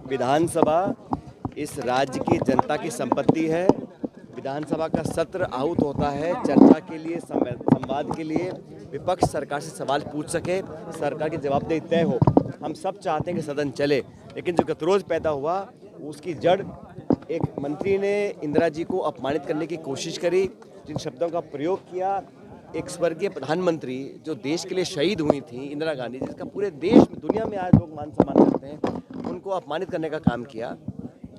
विधानसभा इस राज्य की जनता की संपत्ति है। विधानसभा का सत्र आहूत होता है चर्चा के लिए, संवाद के लिए, विपक्ष सरकार से सवाल पूछ सके, सरकार की जवाबदेही तय हो। हम सब चाहते हैं कि सदन चले, लेकिन जो गतिरोध पैदा हुआ उसकी जड़ एक मंत्री ने इंदिरा जी को अपमानित करने की कोशिश करी, जिन शब्दों का प्रयोग किया। एक स्वर्गीय प्रधानमंत्री जो देश के लिए शहीद हुई थी, इंदिरा गांधी, जिसका पूरे देश में, दुनिया में आज लोग मान सम्मान करते हैं, उनको अपमानित करने का काम किया।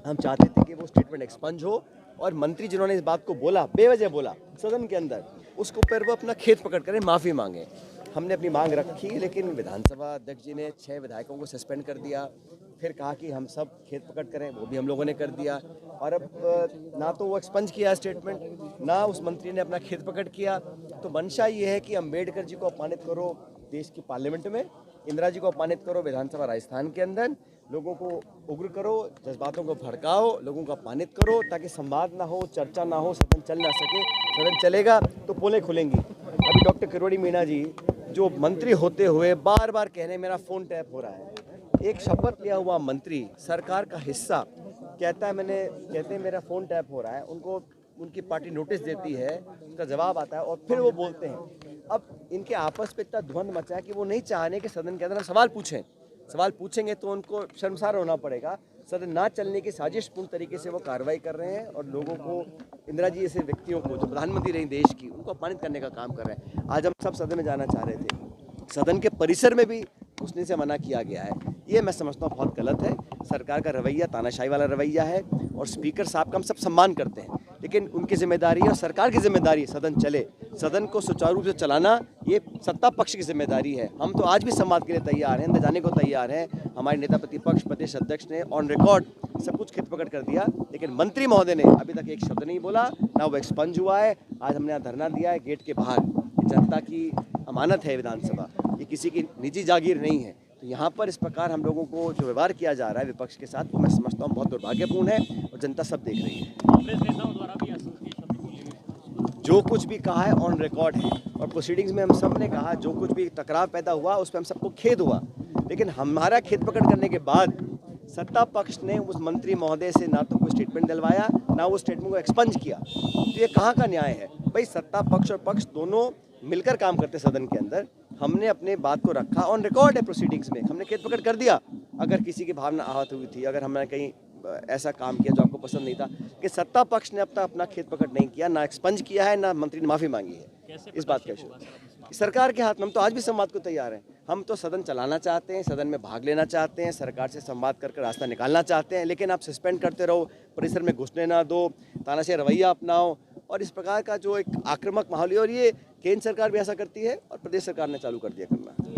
हम चाहते थे कि वो स्टेटमेंट एक्सपंज हो और मंत्री जिन्होंने इस बात को बोला, बेवजह बोला सदन के अंदर, उसको पर वो अपना खेत पकड़ कर माफ़ी मांगे। हमने अपनी मांग रखी, लेकिन विधानसभा अध्यक्ष जी ने 6 विधायकों को सस्पेंड कर दिया। फिर कहा कि हम सब खेत पकड़ करें, वो भी हम लोगों ने कर दिया। और अब ना तो वो एक्सपंज किया स्टेटमेंट, ना उस मंत्री ने अपना खेत पकड़ किया। तो मंशा ये है कि अम्बेडकर जी को अपमानित करो देश की पार्लियामेंट में, इंदिरा जी को अपमानित करो विधानसभा राजस्थान के अंदर, लोगों को उग्र करो, जज्बातों को भड़काओ, लोगों को अपमानित करो, ताकि संवाद ना हो, चर्चा ना हो, सदन चल ना सके। सदन चलेगा तो पोलें खुलेंगी। अभी डॉक्टर किरोड़ी मीणा जी जो मंत्री होते हुए बार बार कह रहे हैं मेरा फ़ोन टैप हो रहा है। एक शपथ लिया हुआ मंत्री, सरकार का हिस्सा, कहते हैं मेरा फ़ोन टैप हो रहा है, उनको उनकी पार्टी नोटिस देती है, उसका जवाब आता है और फिर वो बोलते हैं। अब इनके आपस में इतना द्वंद्व मचा है कि वो नहीं चाह रहे कि सदन के अंदर हम सवाल पूछेंगे तो उनको शर्मसार होना पड़ेगा। सदन ना चलने की साजिशपूर्ण तरीके से वो कार्रवाई कर रहे हैं और लोगों को, इंदिरा जी जैसे व्यक्तियों को जो प्रधानमंत्री रही देश की, उनको अपमानित करने का काम कर रहे हैं। आज हम सब सदन में जाना चाह रहे थे, सदन के परिसर में भी घुसने से मना किया गया है। ये मैं समझता हूँ बहुत गलत है। सरकार का रवैया तानाशाही वाला रवैया है और स्पीकर साहब का हम सब सम्मान करते हैं, लेकिन उनकी जिम्मेदारी और सरकार की जिम्मेदारी सदन चले, सदन को सुचारू रूप से चलाना ये सत्ता पक्ष की जिम्मेदारी है। हम तो आज भी संवाद के लिए तैयार हैं, अंदर जाने को तैयार हैं। हमारे नेता प्रतिपक्ष प्रदेश अध्यक्ष ने ऑन रिकॉर्ड सब कुछ खित पकड़ कर दिया, लेकिन मंत्री महोदय ने अभी तक एक शब्द नहीं बोला, ना वो एक्सपंज हुआ है। आज हमने यहाँ धरना दिया है गेट के बाहर। जनता की अमानत है विधानसभा, ये किसी की निजी जागीर नहीं है। तो यहाँ पर इस प्रकार हम लोगों को जो व्यवहार किया जा रहा है विपक्ष के साथ, वो मैं समझता हूँ बहुत दुर्भाग्यपूर्ण है और जनता सब देख रही है। कांग्रेस नेताओं द्वारा भी जो कुछ भी कहा है ऑन रिकॉर्ड है और प्रोसीडिंग्स में हम सब ने कहा, जो कुछ भी टकराव पैदा हुआ उस पर हम सबको खेद हुआ, लेकिन हमारा खेत पकड़ करने के बाद सत्ता पक्ष ने उस मंत्री महोदय से ना तो कोई स्टेटमेंट दिलवाया, ना वो स्टेटमेंट को एक्सपंज किया। तो ये कहाँ का न्याय है भाई? सत्ता पक्ष और पक्ष दोनों मिलकर काम करते सदन के अंदर। हमने अपने बात को रखा, ऑन रिकॉर्ड है प्रोसीडिंग्स में, हमने खेत पकड़ कर दिया। अगर किसी की भावना आहत हुई थी, अगर हमने कहीं ऐसा काम किया जो आपको पसंद नहीं था, कि सत्ता पक्ष ने अब तक अपना खेत पकड़ नहीं किया, ना एक्सपंज किया है, ना मंत्री ने माफ़ी मांगी है। इस बात का सरकार के हाथ में, हम तो आज भी संवाद को तैयार हैं। हम तो सदन चलाना चाहते हैं, सदन में भाग लेना चाहते हैं, सरकार से संवाद कर रास्ता निकालना चाहते हैं, लेकिन आप सस्पेंड करते रहो, परिसर में घुसने ना दो, तानाशाही रवैया अपनाओ और इस प्रकार का जो एक आक्रामक माहौल है, और ये केंद्र सरकार भी ऐसा करती है और प्रदेश सरकार ने चालू कर दिया करना।